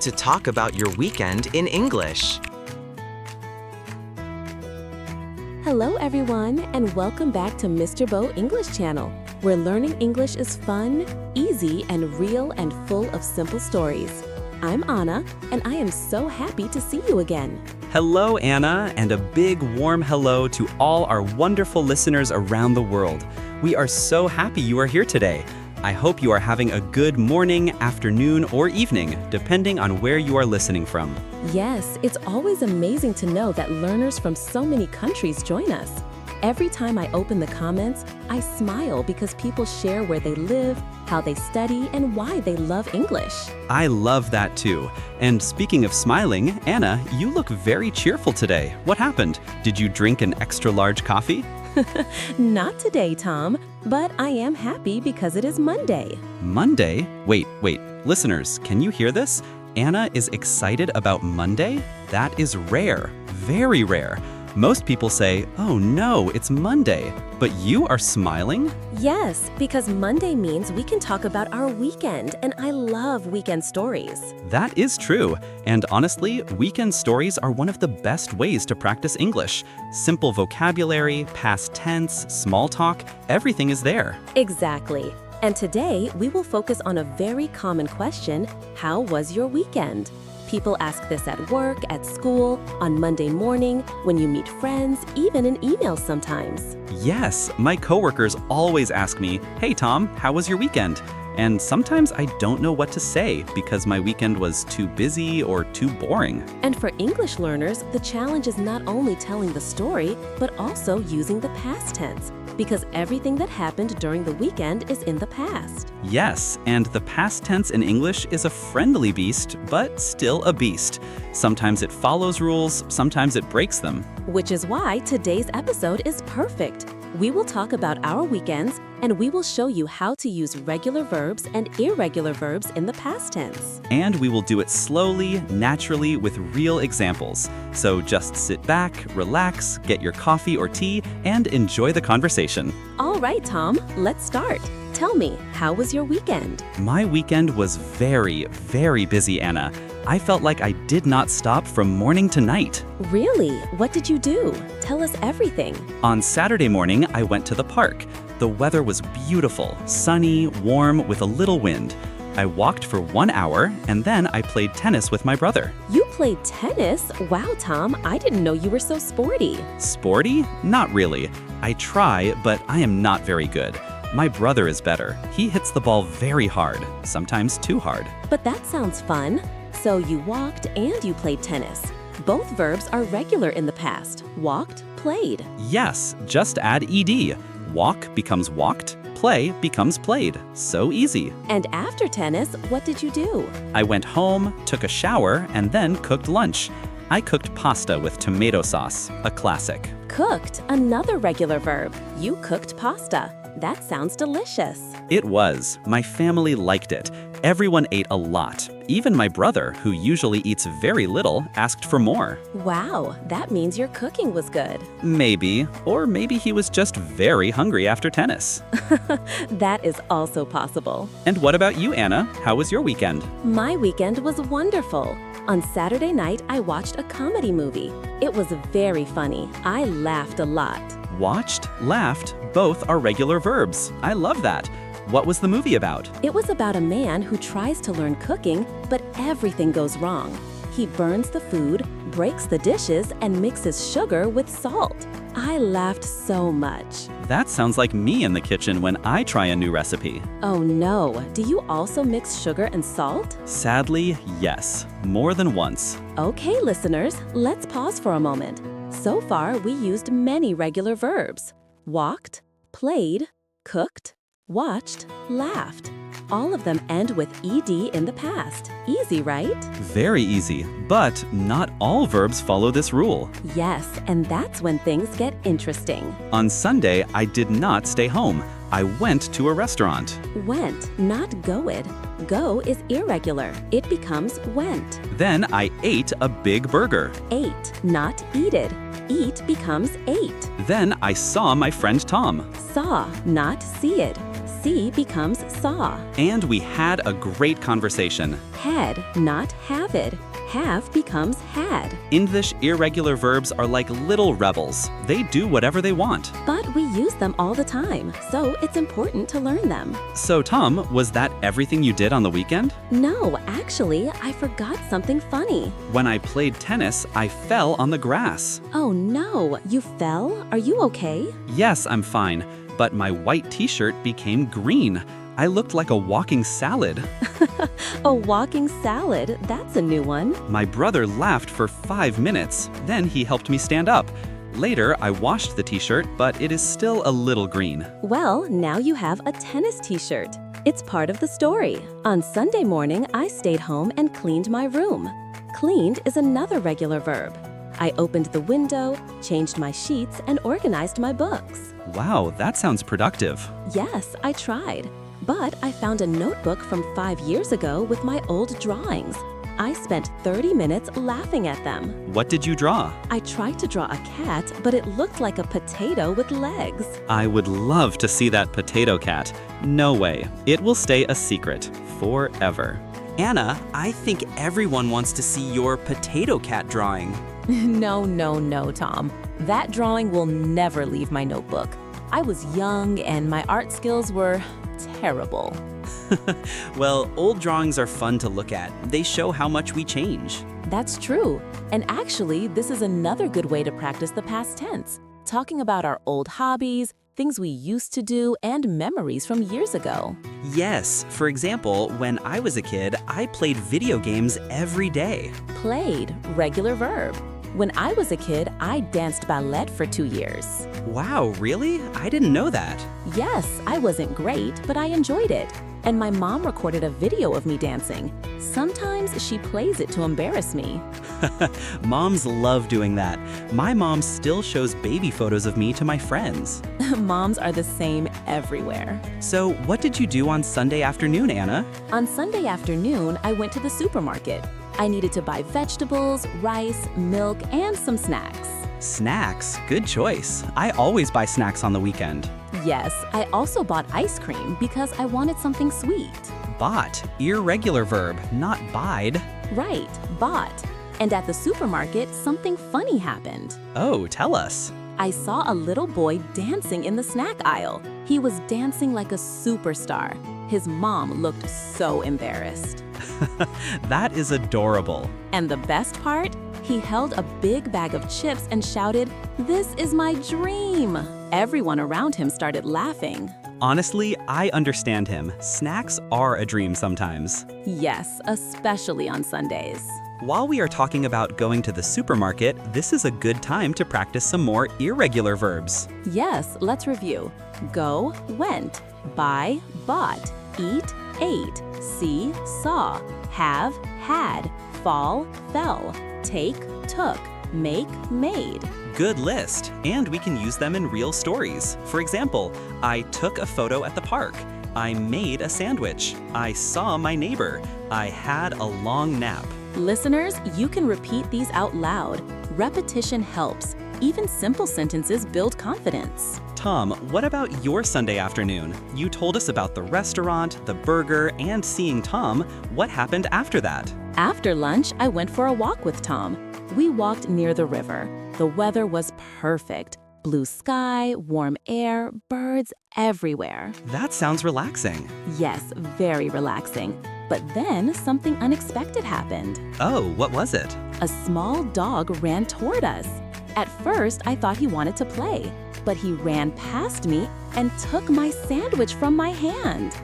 to talk about your weekend in English. Hello everyone, and welcome back to Mr. Bo English Channel, where learning English is fun, easy, and real and full of simple stories. I'm Anna, and I am so happy to see you again. Hello, Anna, and a big warm hello to all our wonderful listeners around the world. We are so happy you are here today. I hope you are having a good morning, afternoon, or evening, depending on where you are listening from. Yes, it's always amazing to know that learners from so many countries join us. Every time I open the comments, I smile because people share where they live, how they study, and why they love English. I love that too. And speaking of smiling, Anna, you look very cheerful today. What happened? Did you drink an extra large coffee? Not today, Tom, but I am happy because it is Monday. Monday? Wait. Listeners, can you hear this? Anna is excited about Monday? That is rare, very rare. Most people say, oh no, it's Monday, but you are smiling? Yes, because Monday means we can talk about our weekend, and I love weekend stories. That is true. And honestly, weekend stories are one of the best ways to practice English. Simple vocabulary, past tense, small talk, everything is there. Exactly. And today, we will focus on a very common question: how was your weekend? People ask this at work, at school, on Monday morning, when you meet friends, even in emails sometimes. Yes, my coworkers always ask me, hey Tom, how was your weekend? And sometimes I don't know what to say because my weekend was too busy or too boring. And for English learners, the challenge is not only telling the story, but also using the past tense, because everything that happened during the weekend is in the past. Yes, and the past tense in English is a friendly beast, but still a beast. Sometimes it follows rules, sometimes it breaks them. Which is why today's episode is perfect. We will talk about our weekends, and we will show you how to use regular verbs and irregular verbs in the past tense. And we will do it slowly, naturally, with real examples. So just sit back, relax, get your coffee or tea, and enjoy the conversation. All right, Tom, let's start. Tell me, how was your weekend? My weekend was very, very busy, Anna. I felt like I did not stop from morning to night. Really? What did you do? Tell us everything. On Saturday morning, I went to the park. The weather was beautiful, sunny, warm, with a little wind. I walked for 1 hour, and then I played tennis with my brother. You played tennis? Wow, Tom, I didn't know you were so sporty. Sporty? Not really. I try, but I am not very good. My brother is better. He hits the ball very hard, sometimes too hard. But that sounds fun. So you walked and you played tennis. Both verbs are regular in the past. Walked, played. Yes, just add ed. Walk becomes walked, play becomes played. So easy. And after tennis, what did you do? I went home, took a shower, and then cooked lunch. I cooked pasta with tomato sauce, a classic. Cooked, another regular verb. You cooked pasta. That sounds delicious. It was. My family liked it. Everyone ate a lot. Even my brother, who usually eats very little, asked for more. Wow, that means your cooking was good. Maybe. Or maybe he was just very hungry after tennis. That is also possible. And what about you, Anna? How was your weekend? My weekend was wonderful. On Saturday night, I watched a comedy movie. It was very funny. I laughed a lot. Watched, laughed, both are regular verbs. I love that. What was the movie about? It was about a man who tries to learn cooking, but everything goes wrong. He burns the food, breaks the dishes, and mixes sugar with salt. I laughed so much. That sounds like me in the kitchen when I try a new recipe. Oh no, do you also mix sugar and salt? Sadly, yes. More than once. Okay, listeners, let's pause for a moment. So far, we used many regular verbs. Walked, played, cooked, watched, laughed. All of them end with ed in the past. Easy, right? Very easy, but not all verbs follow this rule. Yes, and that's when things get interesting. On Sunday, I did not stay home. I went to a restaurant. Went, not goed. Go is irregular. It becomes went. Then I ate a big burger. Ate, not eated. Eat becomes ate. Then I saw my friend Tom. Saw, not seeed. See becomes saw. And we had a great conversation. Had, not havid. Have becomes had. English irregular verbs are like little rebels. They do whatever they want. But we use them all the time, so it's important to learn them. So, Tom, was that everything you did on the weekend? No, actually, I forgot something funny. When I played tennis, I fell on the grass. Oh no, you fell? Are you okay? Yes, I'm fine, but my white t-shirt became green. I looked like a walking salad. A walking salad, that's a new one. My brother laughed for 5 minutes. Then he helped me stand up. Later, I washed the t-shirt, but it is still a little green. Well, now you have a tennis t-shirt. It's part of the story. On Sunday morning, I stayed home and cleaned my room. Cleaned is another regular verb. I opened the window, changed my sheets, and organized my books. Wow, that sounds productive. Yes, I tried. But I found a notebook from 5 years ago with my old drawings. I spent 30 minutes laughing at them. What did you draw? I tried to draw a cat, but it looked like a potato with legs. I would love to see that potato cat. No way. It will stay a secret forever. Anna, I think everyone wants to see your potato cat drawing. No, Tom. That drawing will never leave my notebook. I was young and my art skills were terrible. Well, old drawings are fun to look at. They show how much we change. That's true. And actually, this is another good way to practice the past tense, talking about our old hobbies, things we used to do, and memories from years ago. Yes, for example, when I was a kid, I played video games every day. Played, regular verb. When I was a kid, I danced ballet for 2 years. Wow, really? I didn't know that. Yes, I wasn't great, but I enjoyed it. And my mom recorded a video of me dancing. Sometimes she plays it to embarrass me. Moms love doing that. My mom still shows baby photos of me to my friends. Moms are the same everywhere. So, what did you do on Sunday afternoon, Anna? On Sunday afternoon, I went to the supermarket. I needed to buy vegetables, rice, milk, and some snacks. Snacks? Good choice. I always buy snacks on the weekend. Yes, I also bought ice cream because I wanted something sweet. Bought, irregular verb, not buyed. Right, bought. And at the supermarket, something funny happened. Oh, tell us. I saw a little boy dancing in the snack aisle. He was dancing like a superstar. His mom looked so embarrassed. That is adorable. And the best part? He held a big bag of chips and shouted, "This is my dream!" Everyone around him started laughing. Honestly, I understand him. Snacks are a dream sometimes. Yes, especially on Sundays. While we are talking about going to the supermarket, this is a good time to practice some more irregular verbs. Yes, let's review. Go, went. Buy, bought. Eat, ate. See, saw. Have, had. Fall, fell. Take, took. Make, made. Good list, and we can use them in real stories. For example, I took a photo at the park. I made a sandwich. I saw my neighbor. I had a long nap. Listeners, you can repeat these out loud. Repetition helps. Even simple sentences build confidence. Tom, what about your Sunday afternoon? You told us about the restaurant, the burger, and seeing Tom. What happened after that? After lunch, I went for a walk with Tom. We walked near the river. The weather was perfect. Blue sky, warm air, birds everywhere. That sounds relaxing. Yes, very relaxing. But then something unexpected happened. Oh, what was it? A small dog ran toward us. At first, I thought he wanted to play, but he ran past me and took my sandwich from my hand.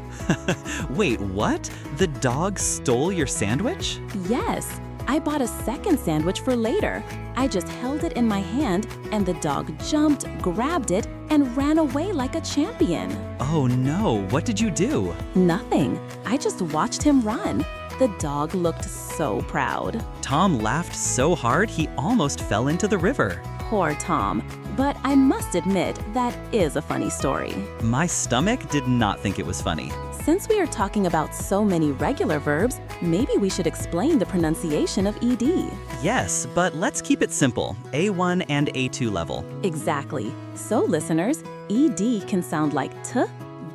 Wait, what? The dog stole your sandwich? Yes, I bought a second sandwich for later. I just held it in my hand, and the dog jumped, grabbed it, and ran away like a champion. Oh no, what did you do? Nothing. I just watched him run. The dog looked so proud. Tom laughed so hard he almost fell into the river. Poor Tom. But I must admit, that is a funny story. My stomach did not think it was funny. Since we are talking about so many regular verbs, maybe we should explain the pronunciation of ed. Yes, but let's keep it simple. A1 and A2 level. Exactly. So listeners, ed can sound like t,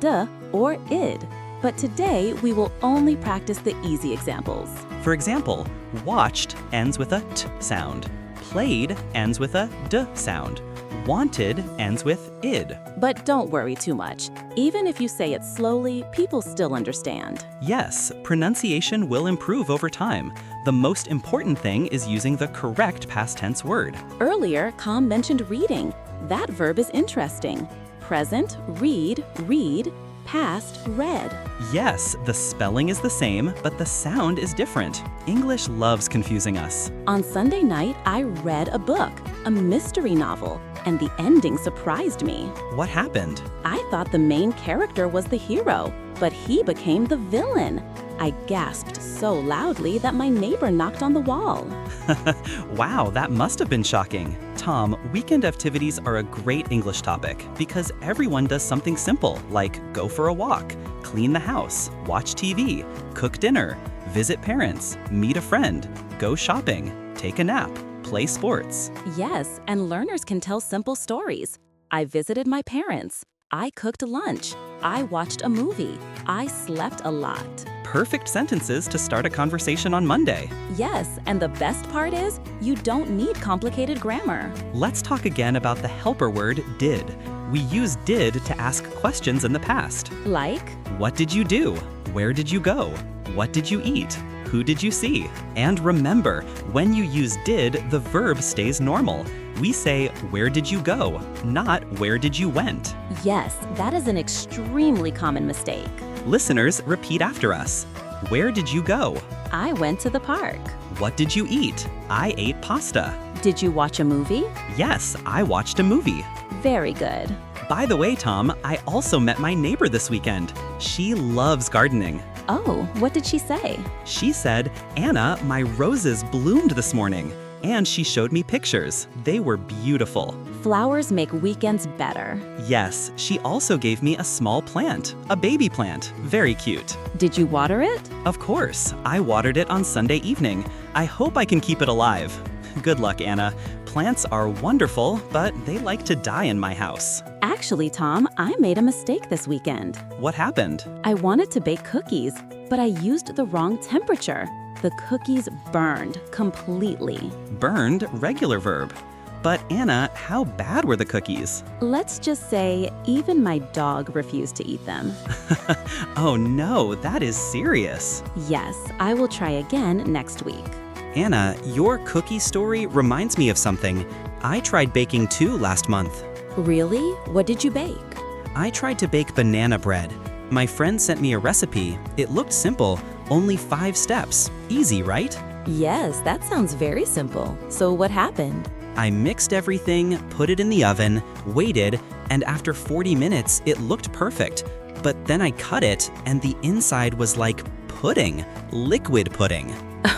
d, or id. But today, we will only practice the easy examples. For example, watched ends with a t sound. Played ends with a d sound. Wanted ends with id. But don't worry too much. Even if you say it slowly, people still understand. Yes, pronunciation will improve over time. The most important thing is using the correct past tense word. Earlier, Kam mentioned reading. That verb is interesting. Present, read, read. Past, read. Yes, the spelling is the same, but the sound is different. English loves confusing us. On Sunday night, I read a book, a mystery novel, and the ending surprised me. What happened? I thought the main character was the hero, but he became the villain. I gasped so loudly that my neighbor knocked on the wall. Wow, that must have been shocking. Tom, weekend activities are a great English topic because everyone does something simple like go for a walk, clean the house, watch TV, cook dinner, visit parents, meet a friend, go shopping, take a nap, play sports. Yes, and learners can tell simple stories. I visited my parents. I cooked lunch. I watched a movie. I slept a lot. Perfect sentences to start a conversation on Monday. Yes, and the best part is, you don't need complicated grammar. Let's talk again about the helper word did. We use did to ask questions in the past. Like, What did you do? Where did you go? What did you eat? Who did you see? And remember, when you use did, the verb stays normal. We say, where did you go? Not where did you went? yes, that is an extremely common mistake. Listeners, repeat after us. Where did you go? I went to the park. What did you eat? I ate pasta. Did you watch a movie? Yes, I watched a movie. Very good. By the way, Tom, I also met my neighbor this weekend. She loves gardening. Oh, what did she say? She said, Anna, my roses bloomed this morning. And she showed me pictures. They were beautiful. Flowers make weekends better. Yes, she also gave me a small plant, a baby plant. Very cute. Did you water it? Of course, I watered it on Sunday evening. I hope I can keep it alive. Good luck, Anna. Plants are wonderful, but they like to die in my house. Actually, Tom, I made a mistake this weekend. What happened? I wanted to bake cookies, but I used the wrong temperature. The cookies burned completely. Burned, regular verb. But Anna, how bad were the cookies? Let's just say even my dog refused to eat them. Oh no, that is serious. Yes, I will try again next week. Anna, your cookie story reminds me of something. I tried baking too last month. Really? What did you bake? I tried to bake banana bread. My friend sent me a recipe. It looked simple, only 5 steps. Easy, right? Yes, that sounds very simple. So what happened? I mixed everything, put it in the oven, waited, and after 40 minutes, it looked perfect. But then I cut it, and the inside was like pudding, liquid pudding.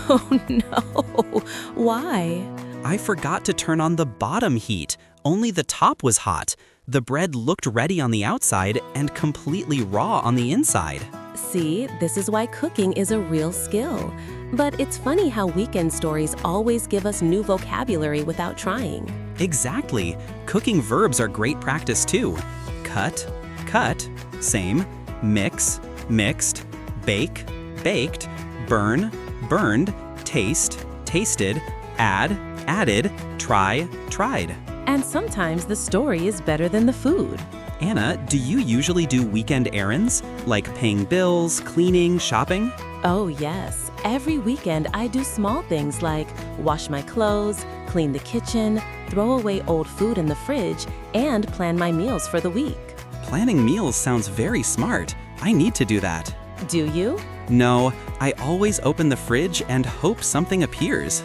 Oh no, why? I forgot to turn on the bottom heat. Only the top was hot. The bread looked ready on the outside and completely raw on the inside. See, this is why cooking is a real skill. But it's funny how weekend stories always give us new vocabulary without trying. Exactly. Cooking verbs are great practice too. Cut, cut, same. Mix, mixed. Bake, baked. Burn, burned. Taste, tasted. Add, added. Try, tried. And sometimes the story is better than the food. Anna, do you usually do weekend errands? Like paying bills, cleaning, shopping? Oh yes, every weekend I do small things like wash my clothes, clean the kitchen, throw away old food in the fridge, and plan my meals for the week. Planning meals sounds very smart. I need to do that. Do you? No, I always open the fridge and hope something appears.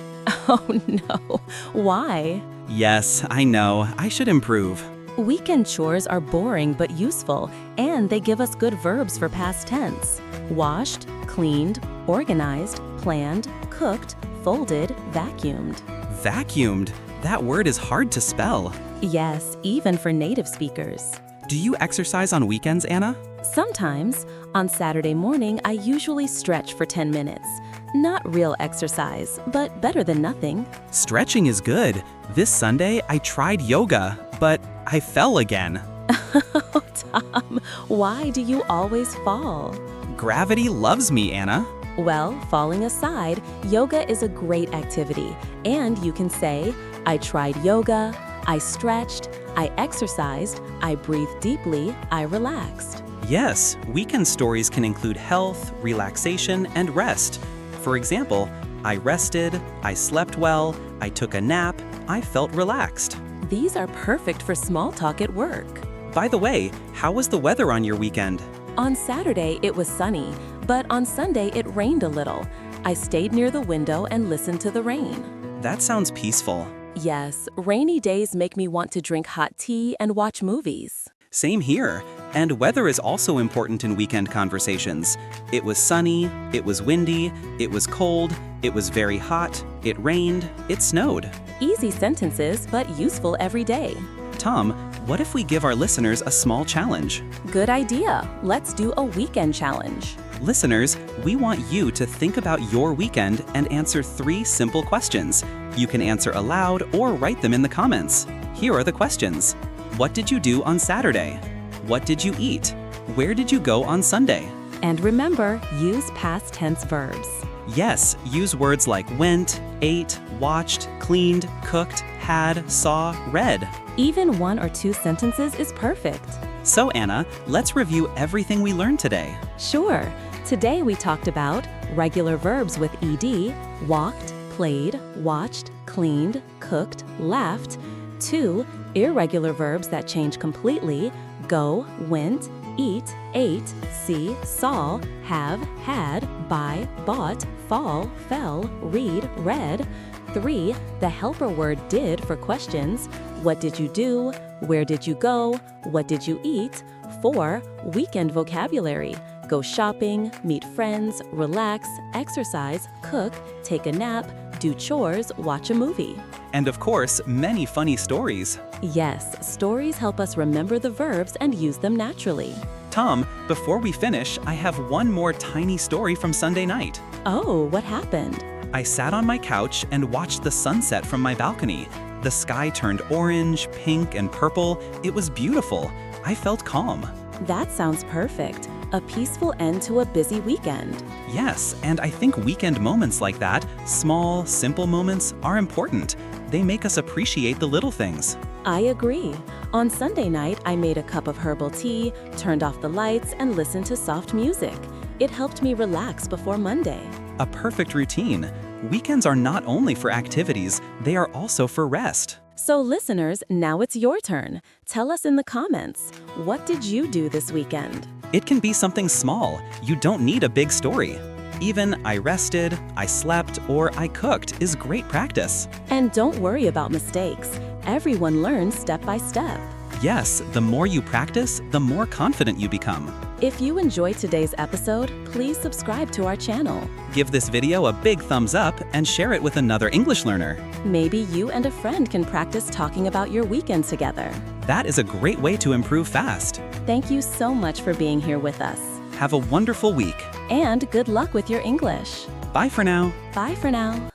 Oh no, why? Yes, I know. I should improve. Weekend chores are boring but useful, and they give us good verbs for past tense. Washed, cleaned, organized, planned, cooked, folded, vacuumed. Vacuumed. That word is hard to spell. Yes, even for native speakers. Do you exercise on weekends, Anna? Sometimes. On Saturday morning, I usually stretch for 10 minutes. Not real exercise, but better than nothing. Stretching is good. This Sunday, I tried yoga, but I fell again. Oh, Tom, why do you always fall? Gravity loves me, Anna. Well, falling aside, yoga is a great activity, and you can say, I tried yoga, I stretched, I exercised, I breathed deeply, I relaxed. Yes, weekend stories can include health, relaxation, and rest. For example, I rested, I slept well, I took a nap, I felt relaxed. These are perfect for small talk at work. By the way, how was the weather on your weekend? On Saturday, it was sunny, but on Sunday, it rained a little. I stayed near the window and listened to the rain. That sounds peaceful. Yes, rainy days make me want to drink hot tea and watch movies. Same here. And weather is also important in weekend conversations. It was sunny, it was windy, it was cold, it was very hot, it rained, it snowed. Easy sentences, but useful every day. Tom, what if we give our listeners a small challenge? Good idea. Let's do a weekend challenge. Listeners, we want you to think about your weekend and answer 3 simple questions. You can answer aloud or write them in the comments. Here are the questions. What did you do on Saturday? What did you eat? Where did you go on Sunday? And remember, use past tense verbs. Yes, use words like went, ate, watched, cleaned, cooked, had, saw, read. Even 1 or 2 sentences is perfect. So Anna, let's review everything we learned today. Sure. Today we talked about regular verbs with ed, walked, played, watched, cleaned, cooked, laughed. 2 irregular verbs that change completely, go, went, eat, ate, see, saw, have, had, buy, bought, fall, fell, read, read. 3 the helper word did for questions, what did you do, where did you go, what did you eat. 4 weekend vocabulary, go shopping, meet friends, relax, exercise, cook, take a nap, do chores, watch a movie. And of course, many funny stories. Yes, stories help us remember the verbs and use them naturally. Tom, before we finish, I have one more tiny story from Sunday night. Oh, what happened? I sat on my couch and watched the sunset from my balcony. The sky turned orange, pink, and purple. It was beautiful. I felt calm. That sounds perfect. A peaceful end to a busy weekend. Yes, and I think weekend moments like that, small, simple moments, are important. They make us appreciate the little things. I agree. On Sunday night, I made a cup of herbal tea, turned off the lights, and listened to soft music. It helped me relax before Monday. A perfect routine. Weekends are not only for activities, they are also for rest. So listeners, now it's your turn. Tell us in the comments, what did you do this weekend? It can be something small. You don't need a big story. Even I rested, I slept, or I cooked is great practice. And don't worry about mistakes. Everyone learns step by step. Yes, the more you practice, the more confident you become. If you enjoyed today's episode, please subscribe to our channel. Give this video a big thumbs up and share it with another English learner. Maybe you and a friend can practice talking about your weekend together. That is a great way to improve fast. Thank you so much for being here with us. Have a wonderful week. And good luck with your English. Bye for now. Bye for now.